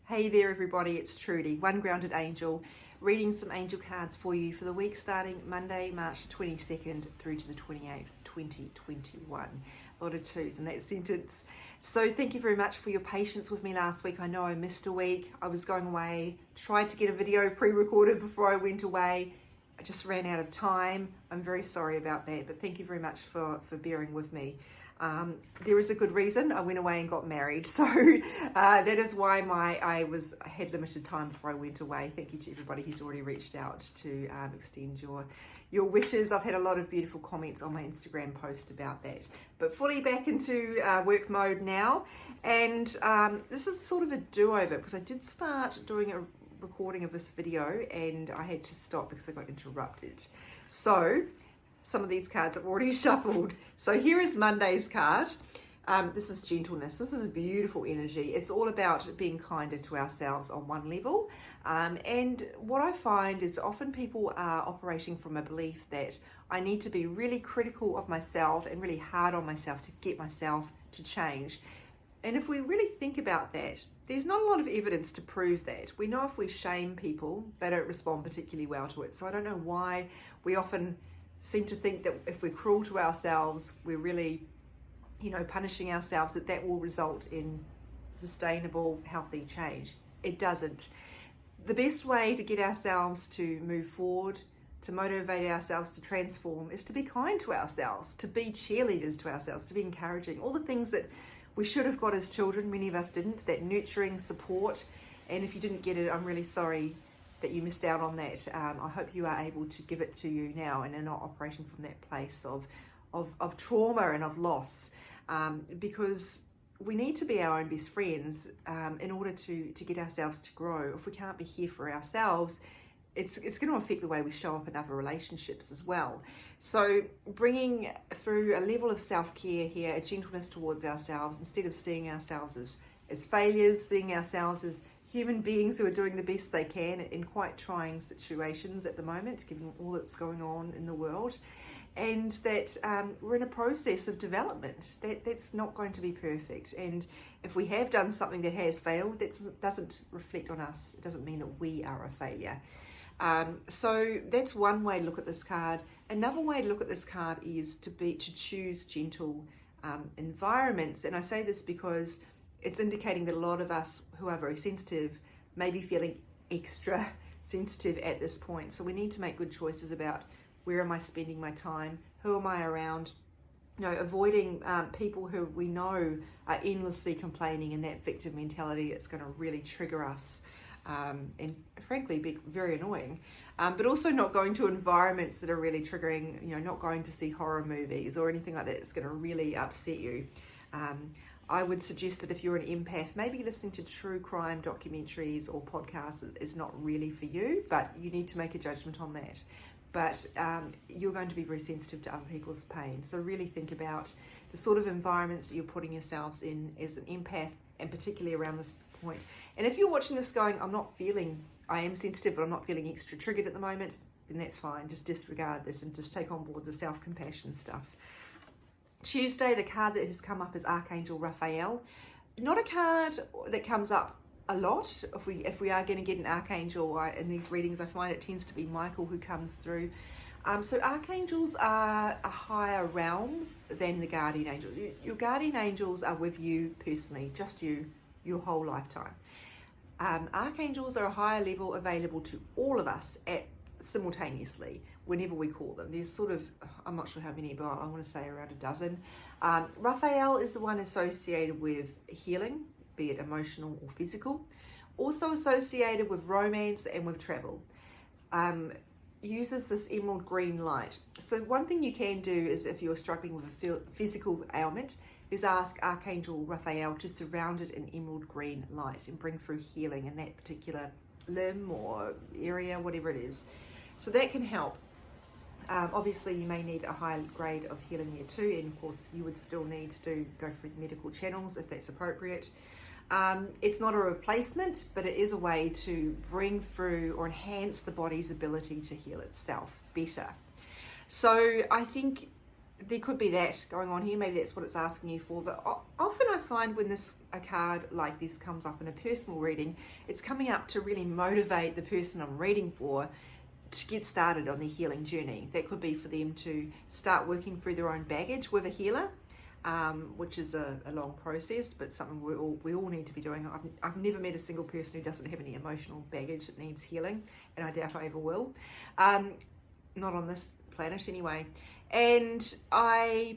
Hey there everybody, it's Trudy, One Grounded Angel, reading some angel cards for you for the week starting Monday, March 22nd through to the 28th, 2021. A lot of twos in that sentence. So thank you very much for your patience with me last week. I know I missed a week. I was going away, tried to get a video pre-recorded before I went away. I just ran out of time. I'm very sorry about that, but thank you very much for bearing with me. There is a good reason. I went away and got married, so that is why I had limited time before I went away. Thank you to everybody who's already reached out to extend your wishes. I've had a lot of beautiful comments on my Instagram post about that. But fully back into work mode now, and this is sort of a do-over because I did start doing a recording of this video and I had to stop because I got interrupted. So some of these cards I've already shuffled. So here is Monday's card. This is gentleness. This is beautiful energy. It's all about being kinder to ourselves on one level. And what I find is often people are operating from a belief that I need to be really critical of myself and really hard on myself to get myself to change. And if we really think about that, there's not a lot of evidence to prove that. We know if we shame people, they don't respond particularly well to it. So I don't know why we often seem to think that if we're cruel to ourselves, we're really, punishing ourselves, that will result in sustainable, healthy change. It doesn't. The best way to get ourselves to move forward, to motivate ourselves to transform, is to be kind to ourselves, to be cheerleaders to ourselves, to be encouraging. All the things that we should have got as children, many of us didn't, that nurturing support. And if you didn't get it, I'm really sorry that you missed out on that. I hope you are able to give it to you now and are not operating from that place of trauma and of loss, because we need to be our own best friends in order to get ourselves to grow. If we can't be here for ourselves, it's going to affect the way we show up in other relationships as well. So bringing through a level of self-care here, a gentleness towards ourselves, instead of seeing ourselves as failures, seeing ourselves as human beings who are doing the best they can in quite trying situations at the moment, given all that's going on in the world, and that we're in a process of development. That's not going to be perfect. And if we have done something that has failed, that doesn't reflect on us. It doesn't mean that we are a failure. So that's one way to look at this card. Another way to look at this card is to choose gentle environments. And I say this because it's indicating that a lot of us who are very sensitive may be feeling extra sensitive at this point. So we need to make good choices about where am I spending my time, who am I around, avoiding people who we know are endlessly complaining, and that victim mentality that's going to really trigger us and frankly be very annoying. But also not going to environments that are really triggering, not going to see horror movies or anything like that. It's going to really upset you. I would suggest that if you're an empath, maybe listening to true crime documentaries or podcasts is not really for you, but you need to make a judgment on that. But you're going to be very sensitive to other people's pain. So really think about the sort of environments that you're putting yourselves in as an empath, and particularly around this point. And if you're watching this going, I am sensitive, but I'm not feeling extra triggered at the moment, then that's fine. Just disregard this and just take on board the self-compassion stuff. Tuesday, the card that has come up is Archangel Raphael. Not a card that comes up a lot. If we are going to get an archangel in these readings, I find it tends to be Michael who comes through. So archangels are a higher realm than the guardian angel. Your guardian angels are with you personally, just you, your whole lifetime. Archangels are a higher level available to all of us simultaneously whenever we call them. There's sort of, I'm not sure how many, but I want to say around a dozen. Raphael is the one associated with healing, be it emotional or physical, also associated with romance and with travel. Uses this emerald green light. So one thing you can do is, if you're struggling with a physical ailment, is ask Archangel Raphael to surround it in emerald green light and bring through healing in that particular limb or area, whatever it is. So that can help. Obviously you may need a higher grade of healing there too, and of course you would still need to go through the medical channels if that's appropriate. It's not a replacement, but it is a way to bring through or enhance the body's ability to heal itself better. So I think there could be that going on here. Maybe that's what it's asking you for. But often I find when a card like this comes up in a personal reading, it's coming up to really motivate the person I'm reading for to get started on their healing journey. That could be for them to start working through their own baggage with a healer, which is a long process, but something we all need to be doing. I've never met a single person who doesn't have any emotional baggage that needs healing, and I doubt I ever will. Not on this planet anyway. And I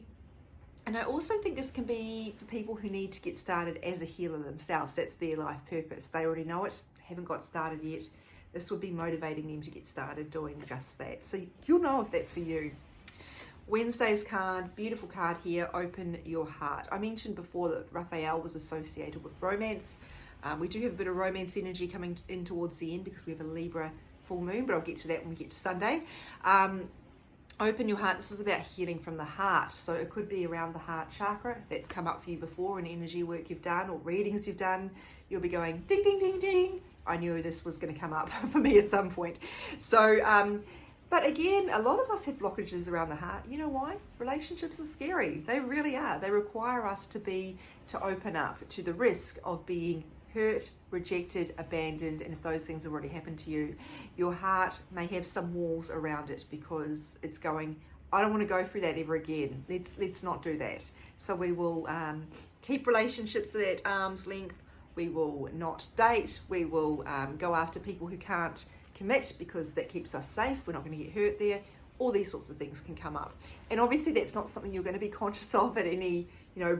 also think this can be for people who need to get started as a healer themselves. That's their life purpose. They already know it, haven't got started yet. This would be motivating them to get started doing just that. So you'll know if that's for you. Wednesday's card, beautiful card here, open your heart. I mentioned before that Raphael was associated with romance. We do have a bit of romance energy coming in towards the end because we have a Libra full moon, but I'll get to that when we get to Sunday. Open your heart. This is about healing from the heart. So it could be around the heart chakra. If that's come up for you before in energy work you've done or readings you've done, you'll be going ding, ding, ding, ding. I knew this was going to come up for me at some point. So, but again, a lot of us have blockages around the heart. You know why? Relationships are scary. They really are. They require us to open up to the risk of being hurt, rejected, abandoned, and if those things have already happened to you, your heart may have some walls around it because it's going, I don't want to go through that ever again. Let's not do that. So we will keep relationships at arm's length. We will not date. We will go after people who can't commit because that keeps us safe. We're not going to get hurt there. All these sorts of things can come up. And obviously that's not something you're going to be conscious of at any,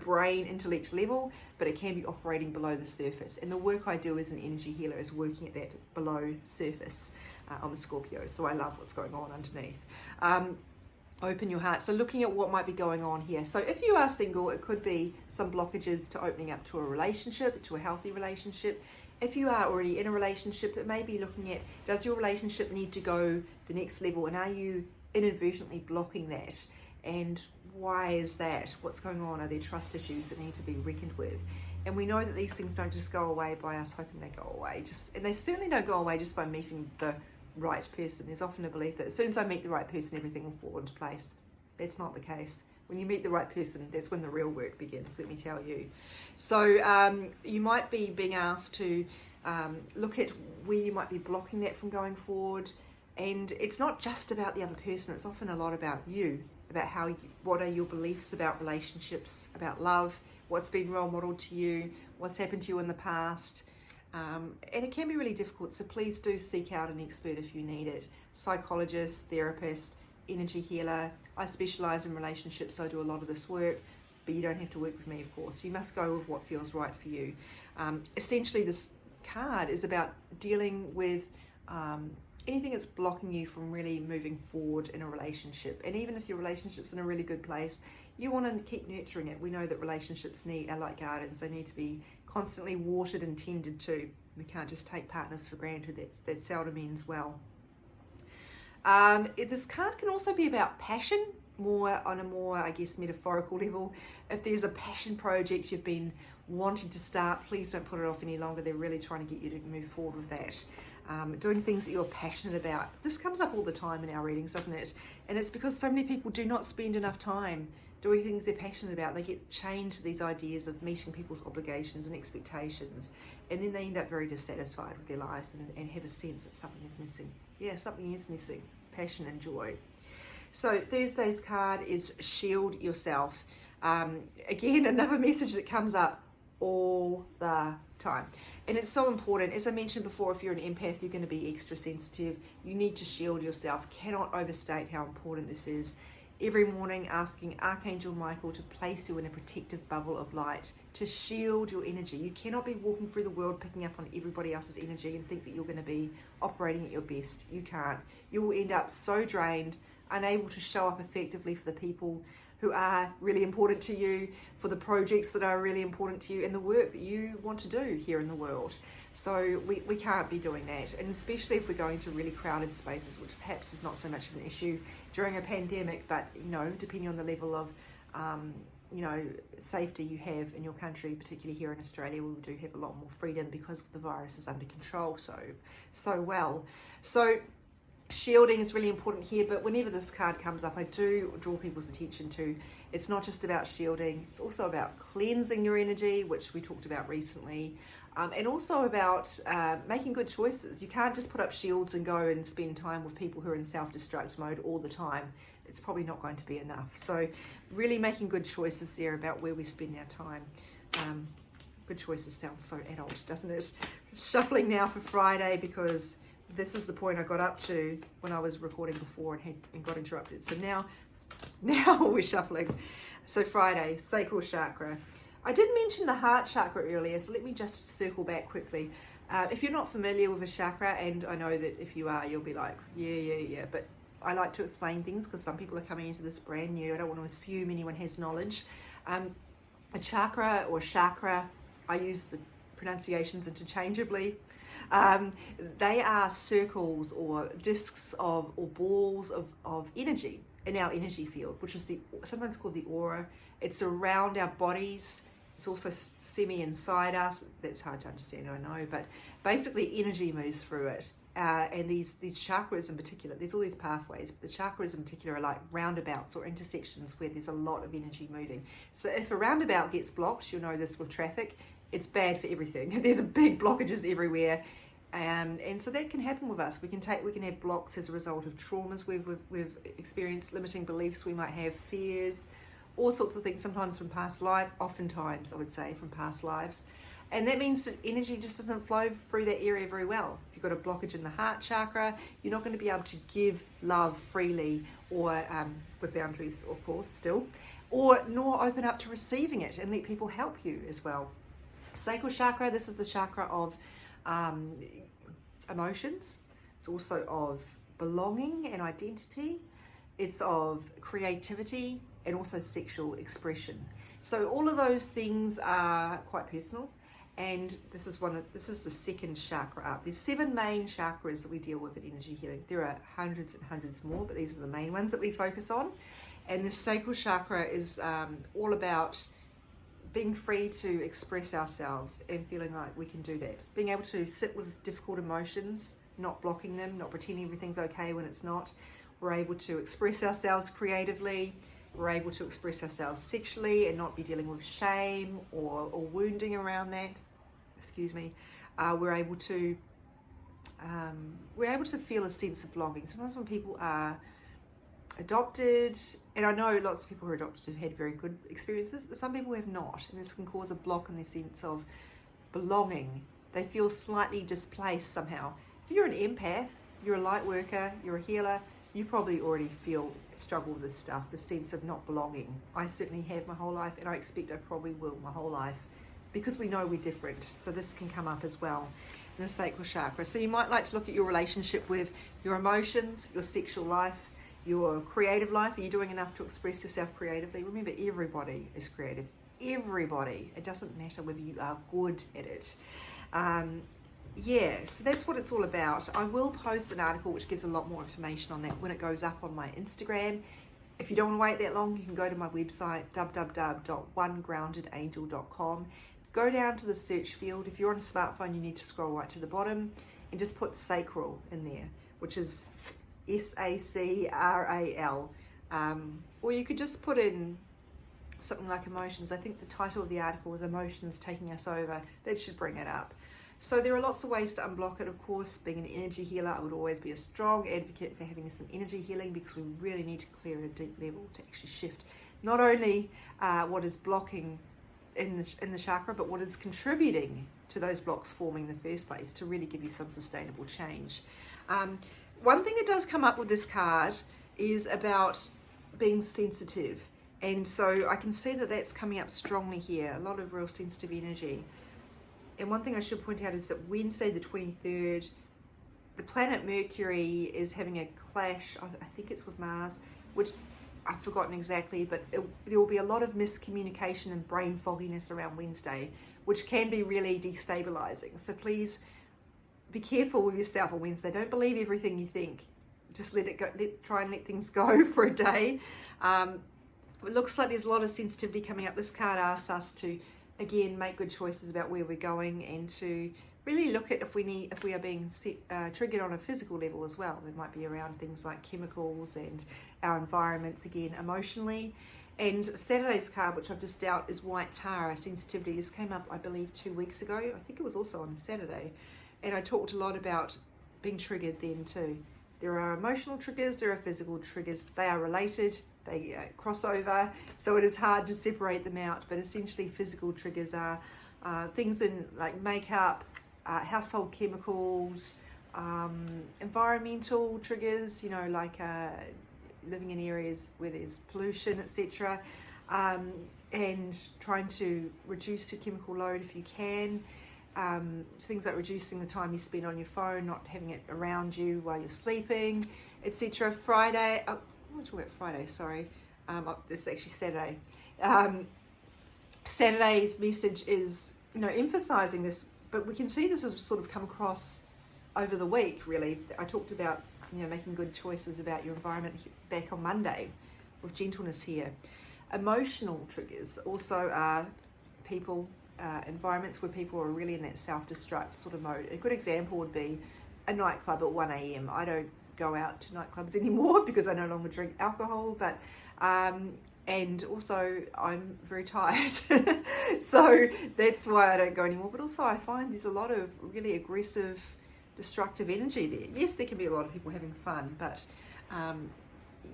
brain, intellect level, but it can be operating below the surface. And the work I do as an energy healer is working at that below surface. I'm a Scorpio, so I love what's going on underneath. Open your heart. So looking at what might be going on here. So if you are single, it could be some blockages to opening up to a relationship, to a healthy relationship. If you are already in a relationship, it may be looking at, does your relationship need to go the next level, and are you inadvertently blocking that? And why is that? What's going on? Are there trust issues that need to be reckoned with? And we know that these things don't just go away by us hoping they go away. And they certainly don't go away just by meeting the right person. There's often a belief that as soon as I meet the right person, everything will fall into place. That's not the case. When you meet the right person, that's when the real work begins, let me tell you. So you might be being asked to look at where you might be blocking that from going forward. And it's not just about the other person. It's often a lot about you, about what are your beliefs about relationships, about love, what's been role modeled to you, what's happened to you in the past. And it can be really difficult. So please do seek out an expert if you need it. Psychologist, therapist, energy healer. I specialize in relationships, so I do a lot of this work, but you don't have to work with me, of course. You must go with what feels right for you. Essentially, this card is about dealing with anything that's blocking you from really moving forward in a relationship. And even if your relationship's in a really good place, you want to keep nurturing it. We know that relationships are like gardens. They need to be constantly watered and tended to. We can't just take partners for granted. That seldom ends well. This card can also be about passion, on a more, I guess, metaphorical level. If there's a passion project you've been wanting to start, please don't put it off any longer. They're really trying to get you to move forward with that. Doing things that you're passionate about. This comes up all the time in our readings, doesn't it? And it's because so many people do not spend enough time doing things they're passionate about. They get chained to these ideas of meeting people's obligations and expectations, and then they end up very dissatisfied with their lives and have a sense that something is missing. Yeah, something is missing. Passion and joy. So Thursday's card is shield yourself. Again, another message that comes up all the time. And it's so important. As I mentioned before, if you're an empath, you're going to be extra sensitive. You need to shield yourself. Cannot overstate how important this is. Every morning asking Archangel Michael to place you in a protective bubble of light, to shield your energy. You cannot be walking through the world picking up on everybody else's energy and think that you're going to be operating at your best. You can't. You will end up so drained, unable to show up effectively for the people who are really important to you, for the projects that are really important to you, and the work that you want to do here in the world. So we can't be doing that, and especially if we're going to really crowded spaces, which perhaps is not so much of an issue during a pandemic, but depending on the level of safety you have in your country, particularly here in Australia, we do have a lot more freedom because the virus is under control so well. So Shielding is really important here, but whenever this card comes up, I do draw people's attention to, it's not just about shielding, it's also about cleansing your energy, which we talked about recently, and also about making good choices. You can't just put up shields and go and spend time with people who are in self-destruct mode all the time. It's probably not going to be enough. So really making good choices there about where we spend our time. Good choices sounds so adult, doesn't it? Shuffling now for Friday, because this is the point I got up to when I was recording before and got interrupted. So now we're shuffling. So Friday, Sacral Chakra. I did mention the heart chakra earlier, so let me just circle back quickly. If you're not familiar with a chakra, and I know that if you are, you'll be like, yeah, but I like to explain things because some people are coming into this brand new. I don't want to assume anyone has knowledge. A chakra or chakra, I use the pronunciations interchangeably. They are circles or discs or balls of energy in our energy field, which is sometimes called the aura. It's around our bodies. It's also semi-inside us. That's hard to understand, I know, but basically energy moves through it. And these chakras in particular, there's all these pathways, but the chakras in particular are like roundabouts or intersections where there's a lot of energy moving. So if a roundabout gets blocked, you'll know this with traffic, it's bad for everything. There's big blockages everywhere. And so that can happen with us. We can have blocks as a result of traumas we've experienced, limiting beliefs we might have, fears, all sorts of things, sometimes from past life, oftentimes I would say from past lives. And that means that energy just doesn't flow through that area very well. If you've got a blockage in the heart chakra, you're not going to be able to give love freely, or with boundaries, of course, still, nor open up to receiving it and let people help you as well. Sacral chakra, this is the chakra of emotions. It's also of belonging and identity. It's of creativity and also sexual expression. So all of those things are quite personal. And this is the second chakra up. There's 7 main chakras that we deal with in energy healing. There are hundreds and hundreds more, but these are the main ones that we focus on. And the sacral chakra is all about being free to express ourselves and feeling like we can do that. Being able to sit with difficult emotions, not blocking them, not pretending everything's okay when it's not. We're able to express ourselves creatively. We're able to express ourselves sexually and not be dealing with shame or wounding around that. Excuse me. We're able to feel a sense of belonging. Sometimes when people are adopted, and I know lots of people who are adopted have had very good experiences, but some people have not, and this can cause a block in their sense of belonging. They feel slightly displaced somehow. If you're an empath, you're a light worker, you're a healer, you probably already struggle with this stuff, the sense of not belonging. I certainly have my whole life, and I expect I probably will my whole life, because we know we're different. So this can come up as well in the sacral chakra. So you might like to look at your relationship with your emotions, your sexual life, your creative life. Are you doing enough to express yourself creatively? Remember, everybody is creative. Everybody. It doesn't matter whether you are good at it. So that's what it's all about. I will post an article which gives a lot more information on that when it goes up on my Instagram. If you don't want to wait that long, you can go to my website, www.onegroundedangel.com. Go down to the search field. If you're on a smartphone, you need to scroll right to the bottom and just put sacral in there, which is SACRAL. Or you could just put in something like emotions. I think the title of the article was Emotions Taking Us Over. That should bring it up. So there are lots of ways to unblock it. Of course, being an energy healer, I would always be a strong advocate for having some energy healing, because we really need to clear at a deep level to actually shift not only what is blocking in the chakra, but what is contributing to those blocks forming in the first place, to really give you some sustainable change. One thing that does come up with this card is about being sensitive. And so I can see that that's coming up strongly here, a lot of real sensitive energy. And one thing I should point out is that Wednesday the 23rd, the planet Mercury is having a clash, I think it's with Mars, which I've forgotten exactly, but there will be a lot of miscommunication and brain fogginess around Wednesday, which can be really destabilizing. So please be careful with yourself on Wednesday. Don't believe everything you think. Just let it go. Try and let things go for a day. It looks like there's a lot of sensitivity coming up. This card asks us to, again, make good choices about where we're going and to really look at if we are being triggered on a physical level as well. It might be around things like chemicals and our environments, again, emotionally. And Saturday's card, which I've just out, is White Tara, sensitivity. This came up, I believe, 2 weeks ago. I think it was also on Saturday. And I talked a lot about being triggered then too. There are emotional triggers, there are physical triggers. They are related, they cross over, so it is hard to separate them out. But essentially, physical triggers are things in like makeup, household chemicals, environmental triggers, like living in areas where there's pollution, etc., and trying to reduce your chemical load if you can. Things like reducing the time you spend on your phone, not having it around you while you're sleeping, etc. Friday, I'm going to talk about Friday, sorry. This is actually Saturday. Saturday's message is, emphasizing this, but we can see this has sort of come across over the week, really. I talked about, making good choices about your environment back on Monday with gentleness here. Emotional triggers also are people, environments where people are really in that self-destruct sort of mode. A good example would be a nightclub at 1 a.m. I don't go out to nightclubs anymore because I no longer drink alcohol, but and also I'm very tired, so that's why I don't go anymore. But also I find there's a lot of really aggressive, destructive energy there. Yes, there can be a lot of people having fun, but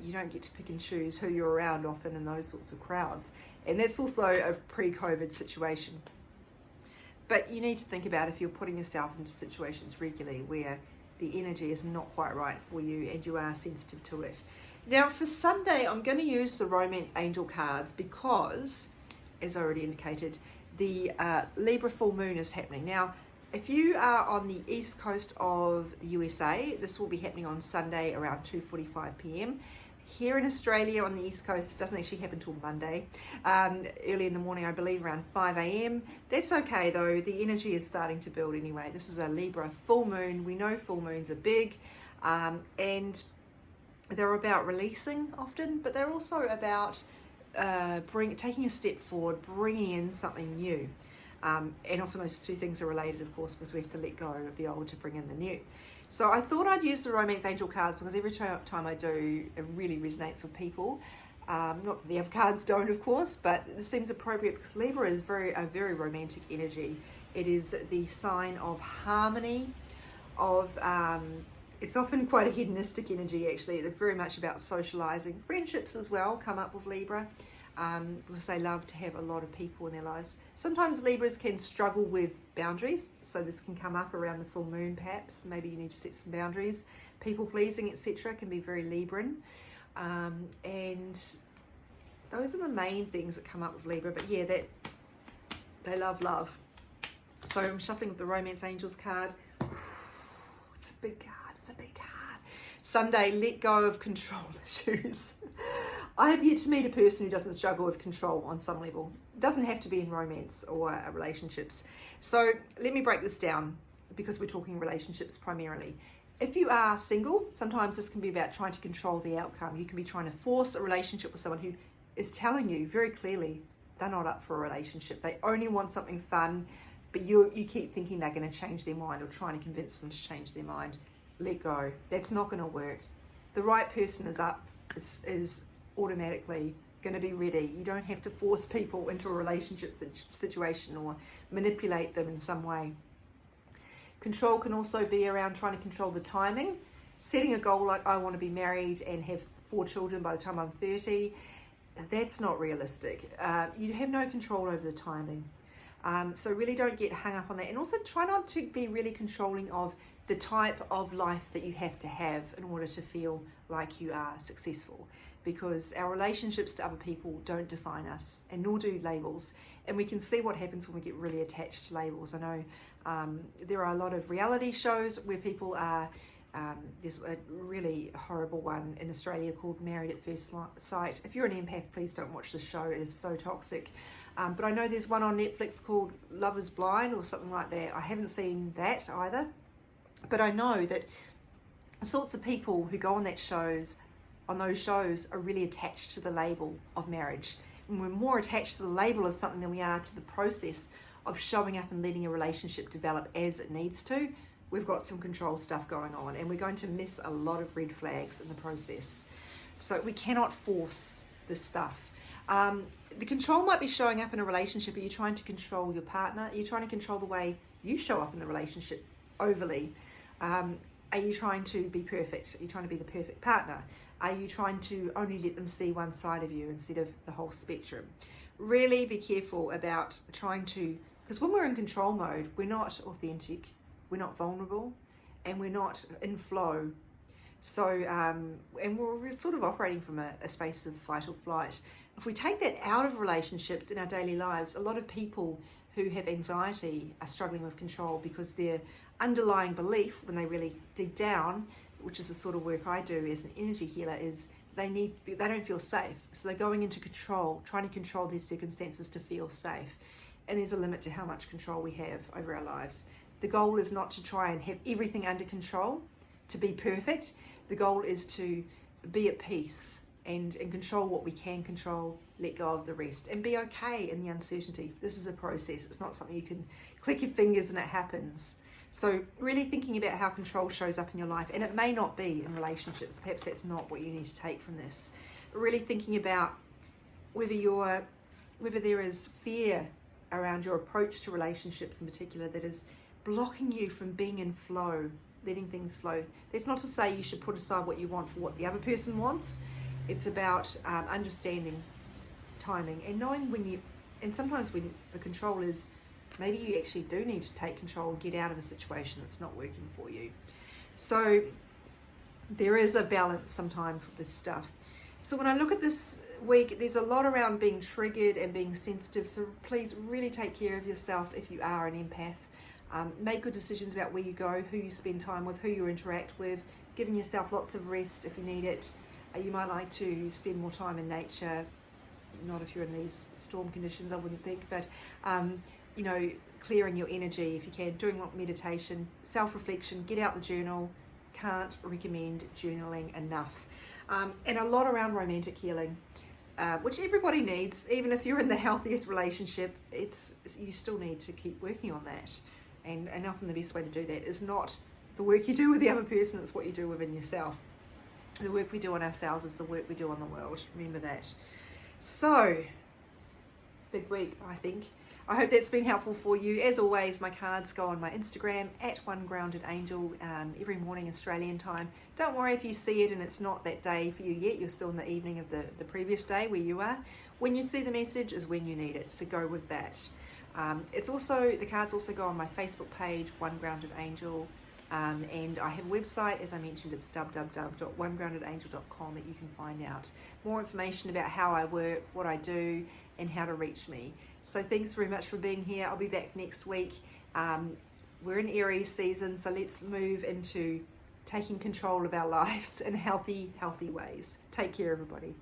you don't get to pick and choose who you're around often in those sorts of crowds. And that's also a pre-COVID situation. But you need to think about if you're putting yourself into situations regularly where the energy is not quite right for you and you are sensitive to it. Now for Sunday, I'm going to use the Romance Angel cards because, as I already indicated, the Libra full moon is happening. Now, if you are on the east coast of the USA, this will be happening on Sunday around 2:45 p.m. Here in Australia on the east coast, it doesn't actually happen till Monday, early in the morning, I believe around 5 a.m. That's okay though, the energy is starting to build anyway. This is a Libra full moon. We know full moons are big, and they're about releasing often, but they're also about taking a step forward, bringing in something new. And often those two things are related, of course, because we have to let go of the old to bring in the new. So I thought I'd use the Romance Angel cards because every time I do, it really resonates with people. Not that the other cards don't, of course, but it seems appropriate because Libra is a very romantic energy. It is the sign of harmony, it's often quite a hedonistic energy, actually. It's very much about socializing. Friendships as well come up with Libra, because they love to have a lot of people in their lives. Sometimes Libras can struggle with boundaries, so this can come up around the full moon perhaps. Maybe you need to set some boundaries. People pleasing, etc. can be very Libran. And those are the main things that come up with Libra. But yeah, they love love. So I'm shuffling with the Romance Angels card. It's a big card. It's a big card. Sunday, let go of control issues. I have yet to meet a person who doesn't struggle with control on some level. It doesn't have to be in romance or relationships. So let me break this down because we're talking relationships primarily. If you are single, sometimes this can be about trying to control the outcome. You can be trying to force a relationship with someone who is telling you very clearly they're not up for a relationship. They only want something fun, but you keep thinking they're going to change their mind or trying to convince them to change their mind. Let go. That's not going to work. The right person is automatically going to be ready. You don't have to force people into a relationship situation or manipulate them in some way. Control can also be around trying to control the timing. Setting a goal like I want to be married and have 4 children by the time I'm 30, that's not realistic. You have no control over the timing. So really don't get hung up on that. And also try not to be really controlling of the type of life that you have to have in order to feel like you are successful. Because our relationships to other people don't define us, and nor do labels. And we can see what happens when we get really attached to labels. I know there are a lot of reality shows where people are, there's a really horrible one in Australia called Married at First Sight. If you're an empath, please don't watch the show. It is so toxic. But I know there's one on Netflix called Love is Blind or something like that. I haven't seen that either. But I know that the sorts of people who go on those shows are really attached to the label of marriage. And we're more attached to the label of something than we are to the process of showing up and letting a relationship develop as it needs to, we've got some control stuff going on, and we're going to miss a lot of red flags in the process. So we cannot force this stuff. The control might be showing up in a relationship. Are you trying to control your partner? Are you trying to control the way you show up in the relationship overly? Are you trying to be perfect? Are you trying to be the perfect partner? Are you trying to only let them see one side of you instead of the whole spectrum? Really be careful about trying to, because when we're in control mode, we're not authentic, we're not vulnerable, and we're not in flow. So, and we're sort of operating from a space of fight or flight. If we take that out of relationships in our daily lives, a lot of people who have anxiety are struggling with control because their underlying belief, when they really dig down, which is the sort of work I do as an energy healer, is they don't feel safe. So they're going into control, trying to control their circumstances to feel safe. And there's a limit to how much control we have over our lives. The goal is not to try and have everything under control, to be perfect. The goal is to be at peace and control what we can control, let go of the rest, and be okay in the uncertainty. This is a process. It's not something you can click your fingers and it happens. So really thinking about how control shows up in your life, and it may not be in relationships. Perhaps that's not what you need to take from this. But really thinking about whether there is fear around your approach to relationships in particular that is blocking you from being in flow, letting things flow. That's not to say you should put aside what you want for what the other person wants. It's about understanding timing and knowing and sometimes when the control is, maybe you actually do need to take control and get out of a situation that's not working for you. So there is a balance sometimes with this stuff. So when I look at this week, there's a lot around being triggered and being sensitive. So please really take care of yourself if you are an empath. Make good decisions about where you go, who you spend time with, who you interact with, giving yourself lots of rest if you need it. You might like to spend more time in nature, not if you're in these storm conditions, I wouldn't think, but clearing your energy if you can, doing meditation, self-reflection, get out the journal. Can't recommend journaling enough. And a lot around romantic healing, which everybody needs. Even if you're in the healthiest relationship, you still need to keep working on that. And often the best way to do that is not the work you do with the other person, it's what you do within yourself. The work we do on ourselves is the work we do on the world. Remember that. So, big week, I think. I hope that's been helpful for you. As always, my cards go on my Instagram at @OneGroundedAngel every morning Australian time. Don't worry if you see it and it's not that day for you yet. You're still in the evening of the previous day where you are. When you see the message is when you need it, so go with that. The cards also go on my Facebook page, One Grounded Angel. And I have a website, as I mentioned, it's www.onegroundedangel.com that you can find out more information about how I work, what I do, and how to reach me. So thanks very much for being here. I'll be back next week. We're in Aries season, so let's move into taking control of our lives in healthy ways. Take care, everybody.